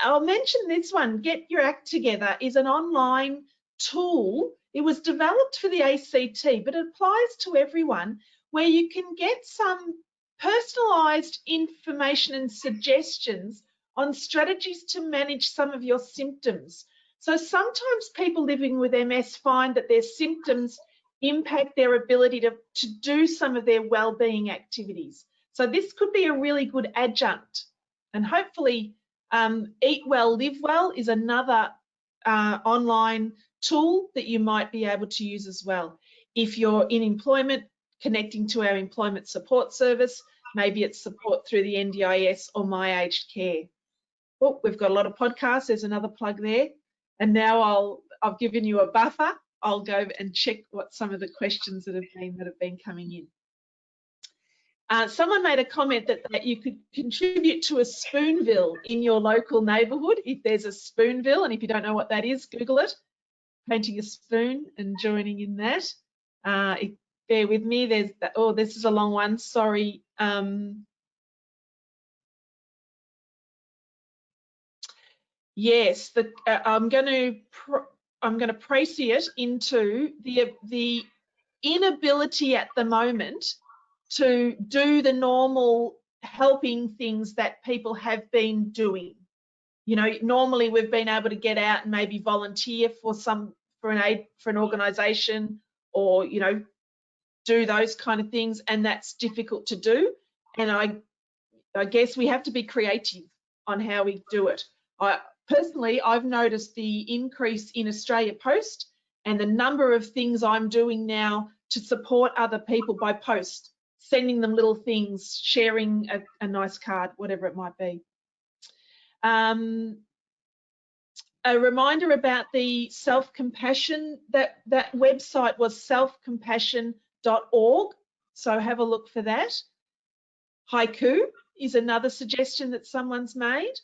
I'll mention this one, Get Your Act Together, is an online tool. It was developed for the ACT, but it applies to everyone, where you can get some personalised information and suggestions on strategies to manage some of your symptoms. So sometimes people living with MS find that their symptoms impact their ability to do some of their wellbeing activities. So this could be a really good adjunct, and hopefully Eat Well, Live Well is another online tool that you might be able to use as well. If you're in employment, connecting to our employment support service, maybe it's support through the NDIS or My Aged Care. Oh, we've got a lot of podcasts. There's another plug there. And now I've given you a buffer. I'll go and check what some of the questions that have been coming in. Someone made a comment that you could contribute to a spoonville in your local neighbourhood, if there's a spoonville, and if you don't know what that is, Google it. Painting a spoon and joining in that. Bear with me. There's oh, this is a long one. Sorry. Yes, I'm going to presciate into the inability at the moment to do the normal helping things that people have been doing. You know, normally we've been able to get out and maybe volunteer for an organisation, or, you know, do those kind of things, and that's difficult to do. And I guess we have to be creative on how we do it. Personally, I've noticed the increase in Australia Post and the number of things I'm doing now to support other people by post, sending them little things, sharing a nice card, whatever it might be. A reminder about the self-compassion, that website was selfcompassion.org.au. so have a look for that. Haiku is another suggestion that someone's made.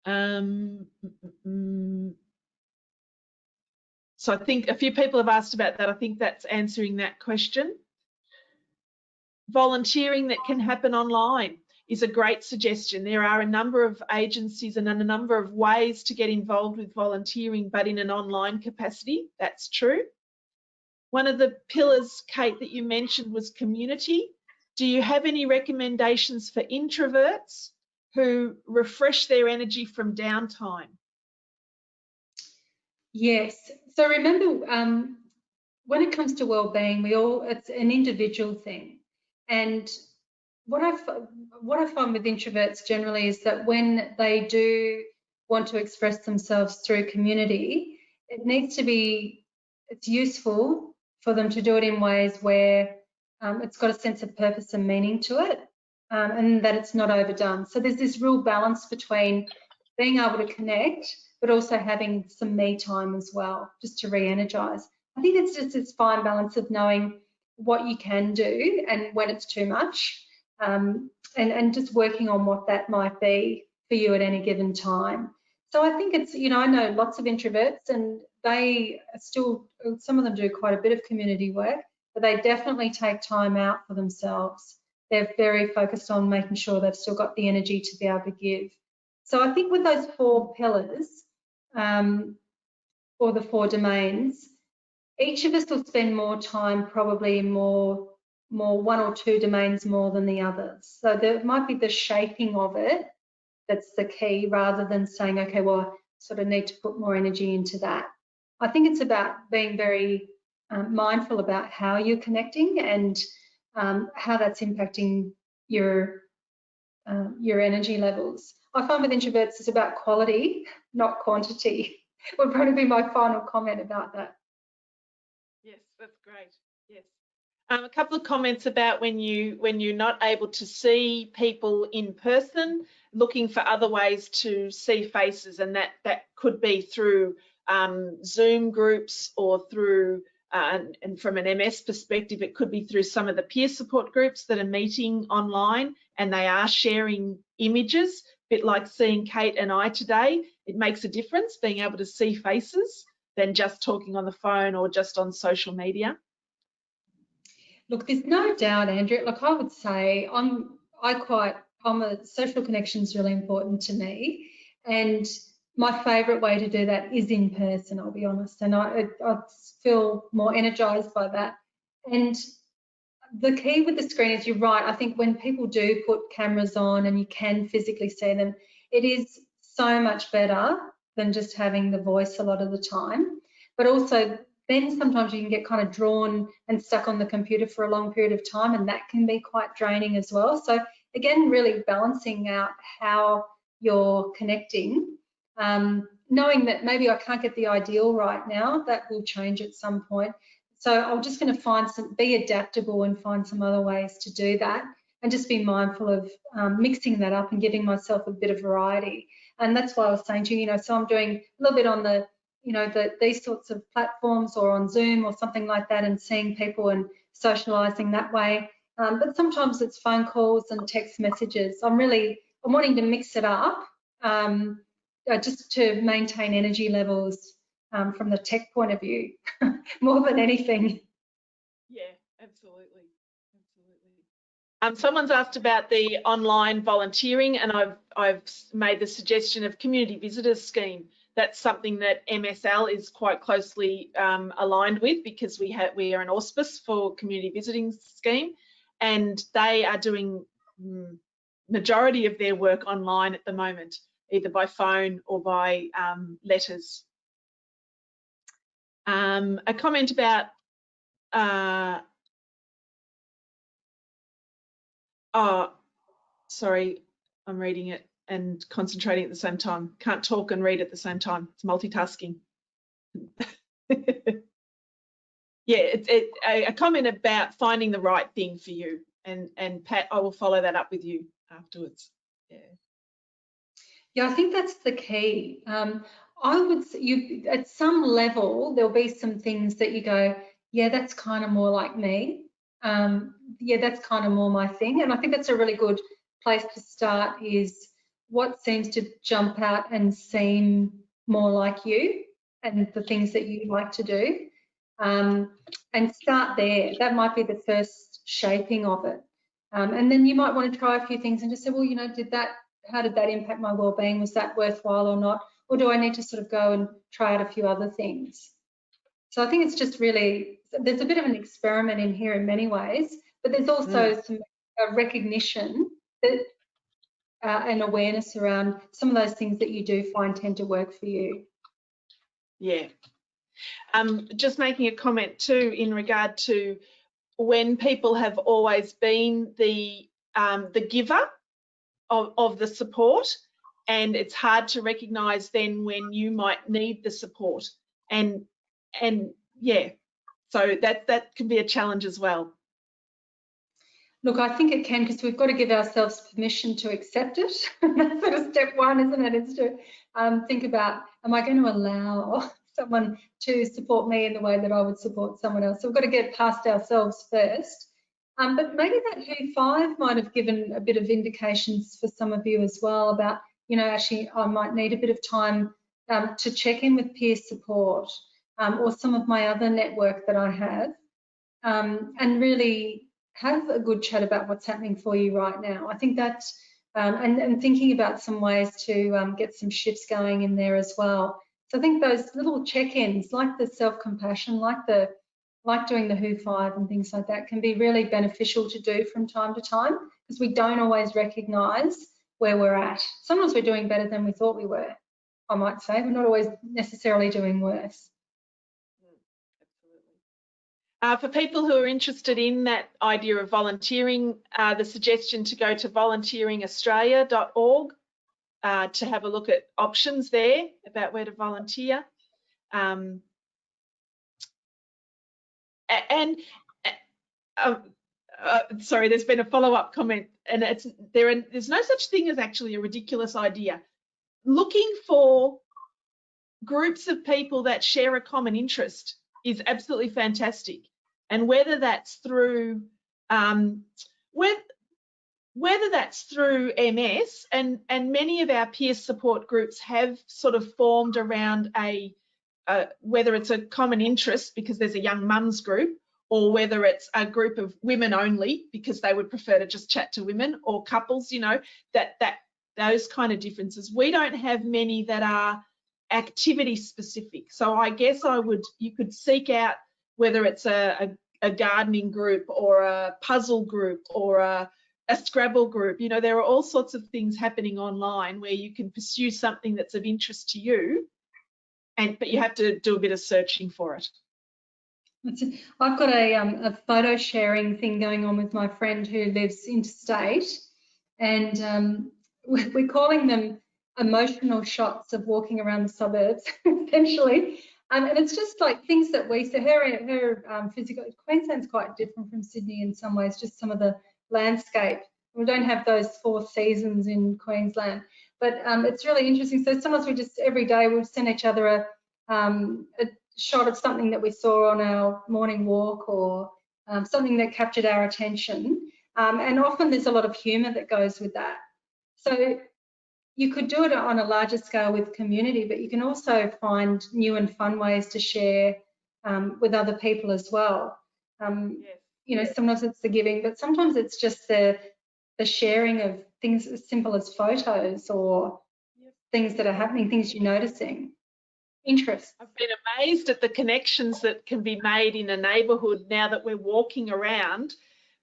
So I think a few people have asked about that. I think that's answering that question. Volunteering that can happen online is a great suggestion. There are a number of agencies and a number of ways to get involved with volunteering, but in an online capacity. That's true. One of the pillars, Kate, that you mentioned was community. Do you have any recommendations for introverts who refresh their energy from downtime? Yes. So remember, when it comes to wellbeing, it's an individual thing. And what I find with introverts generally is that when they do want to express themselves through community, it's useful for them to do it in ways where it's got a sense of purpose and meaning to it, and that it's not overdone. So there's this real balance between being able to connect, but also having some me time as well, just to re-energize. I think it's just this fine balance of knowing what you can do and when it's too much, and just working on what that might be for you at any given time. So I think it's, I know lots of introverts, and they still, some of them do quite a bit of community work, but they definitely take time out for themselves. They're very focused on making sure they've still got the energy to be able to give. So I think with those 4 pillars, or the 4 domains, each of us will spend more time probably in more 1 or 2 domains more than the others. So there might be the shaping of it that's the key, rather than saying, okay, well, I sort of need to put more energy into that. I think it's about being very mindful about how you're connecting and how that's impacting your energy levels. I find with introverts it's about quality, not quantity. Would probably be my final comment about that. Yes, that's great. Yes. A couple of comments about when you're not able to see people in person, looking for other ways to see faces, and that could be through Zoom groups, or through and from an MS perspective, it could be through some of the peer support groups that are meeting online, and they are sharing images, a bit like seeing Kate and I today. It makes a difference being able to see faces than just talking on the phone or just on social media. Look, there's no doubt, Andrea. Like, I would say social connection is really important to me, and my favourite way to do that is in person, I'll be honest, and I feel more energised by that. And the key with the screen is, you're right, I think when people do put cameras on and you can physically see them, it is so much better than just having the voice a lot of the time. But also, then sometimes you can get kind of drawn and stuck on the computer for a long period of time, and that can be quite draining as well. So again, really balancing out how you're connecting, knowing that maybe I can't get the ideal right now, that will change at some point. So I'm just going to be adaptable and find some other ways to do that, and just be mindful of mixing that up and giving myself a bit of variety. And that's why I was saying to you, so I'm doing a little bit on the, these sorts of platforms, or on Zoom or something like that, and seeing people and socialising that way. But sometimes it's phone calls and text messages. I'm wanting to mix it up, just to maintain energy levels from the tech point of view, more than anything. Yeah, absolutely. Someone's asked about the online volunteering, and I've made the suggestion of community visitors scheme. That's something that MSL is quite closely aligned with, because we are an auspice for community visiting scheme, and they are doing majority of their work online at the moment, either by phone or by letters. A comment about sorry, I'm reading it and concentrating at the same time. Can't talk and read at the same time. It's multitasking. Yeah, a comment about finding the right thing for you, and Pat, I will follow that up with you afterwards. Yeah, I think that's the key. I would say at some level, there'll be some things that you go, yeah, that's kind of more like me. Yeah, that's kind of more my thing. And I think that's a really good place to start, is what seems to jump out and seem more like you and the things that you like to do. And start there. That might be the first shaping of it. And then you might want to try a few things and just say, well, you know, how did that impact my well-being? Was that worthwhile or not? Or do I need to sort of go and try out a few other things? So I think it's just really, there's a bit of an experiment in here in many ways, but there's also some recognition that and awareness around some of those things that you do find tend to work for you. Yeah. Just making a comment too in regard to when people have always been the giver of the support, and it's hard to recognise then when you might need the support, and yeah, so that can be a challenge as well. Look, I think it can, because we've got to give ourselves permission to accept it. That's sort of step one, isn't it? It's to think about, am I going to allow someone to support me in the way that I would support someone else? So we've got to get past ourselves first. But maybe that Who 5 might have given a bit of indications for some of you as well about, you know, actually I might need a bit of time to check in with peer support or some of my other network that I have, and really have a good chat about what's happening for you right now. I think that's, and thinking about some ways to get some shifts going in there as well. So I think those little check-ins, like the self-compassion, like doing the Who 5 and things like that, can be really beneficial to do from time to time, because we don't always recognise where we're at. Sometimes we're doing better than we thought we were, I might say. We're not always necessarily doing worse. For people who are interested in that idea of volunteering, the suggestion to go to volunteeringaustralia.org to have a look at options there about where to volunteer. Sorry, there's been a follow-up comment, and there's no such thing as actually a ridiculous idea. Looking for groups of people that share a common interest is absolutely fantastic. And whether that's through whether that's through MS, and many of our peer support groups have sort of formed around whether it's a common interest because there's a young mums group, or whether it's a group of women only because they would prefer to just chat to women, or couples, you know, those kind of differences. We don't have many that are activity specific. So I guess you could seek out whether it's a gardening group or a puzzle group or a Scrabble group. You know, there are all sorts of things happening online where you can pursue something that's of interest to you, but you have to do a bit of searching for it. I've got a photo sharing thing going on with my friend who lives interstate, and we're calling them emotional shots of walking around the suburbs, essentially. And it's just like things that we, so her physical, Queensland's quite different from Sydney in some ways, just some of the landscape. We don't have those 4 seasons in Queensland, but it's really interesting. So sometimes we just, every day we'll send each other a shot of something that we saw on our morning walk, or something that captured our attention. And often there's a lot of humour that goes with that. So you could do it on a larger scale with community, but you can also find new and fun ways to share with other people as well. You know, sometimes it's the giving, but sometimes it's just the sharing of things as simple as photos or things that are happening, things you're noticing. Interest. I've been amazed at the connections that can be made in a neighbourhood now that we're walking around,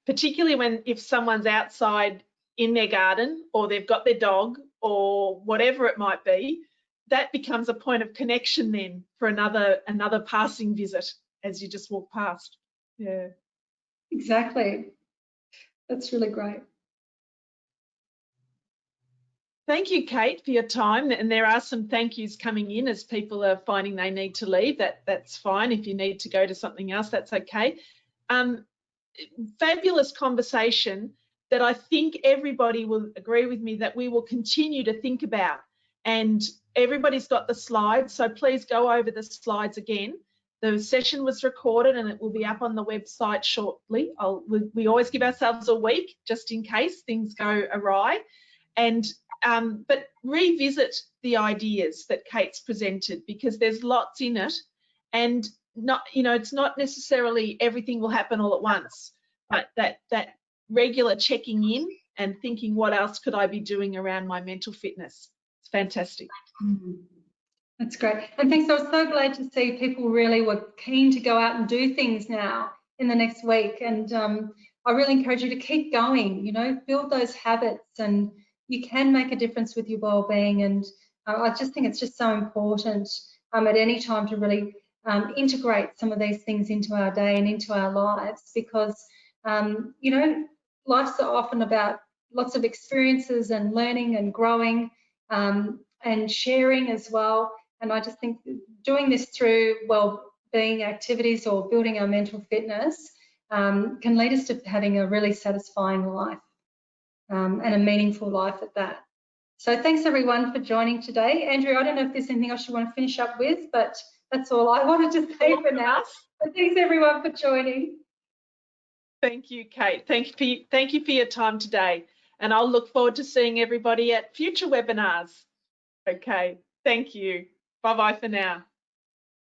particularly if someone's outside in their garden, or they've got their dog, or whatever it might be. That becomes a point of connection then for another passing visit as you just walk past. Yeah. Exactly. That's really great. Thank you, Kate, for your time. And there are some thank yous coming in as people are finding they need to leave. That's fine. If you need to go to something else, that's okay. Fabulous conversation that I think everybody will agree with me that we will continue to think about. And everybody's got the slides, so please go over the slides again. The session was recorded and it will be up on the website shortly. We always give ourselves a week just in case things go awry. And but revisit the ideas that Kate's presented, because there's lots in it, and not, you know, it's not necessarily everything will happen all at once, but that regular checking in and thinking, what else could I be doing around my mental fitness? It's fantastic. That's great. And thanks. I was so glad to see people really were keen to go out and do things now in the next week. And I really encourage you to keep going, you know, build those habits, and you can make a difference with your wellbeing. And I just think it's just so important at any time to really integrate some of these things into our day and into our lives, because, you know, life's often about lots of experiences and learning and growing and sharing as well. And I just think doing this through wellbeing activities or building our mental fitness can lead us to having a really satisfying life and a meaningful life at that. So thanks everyone for joining today. Andrea, I don't know if there's anything else you want to finish up with, but that's all I wanted to say for now. But thanks everyone for joining. Thank you, Kate. Thank you for your time today. And I'll look forward to seeing everybody at future webinars. Okay, thank you. Bye-bye for now.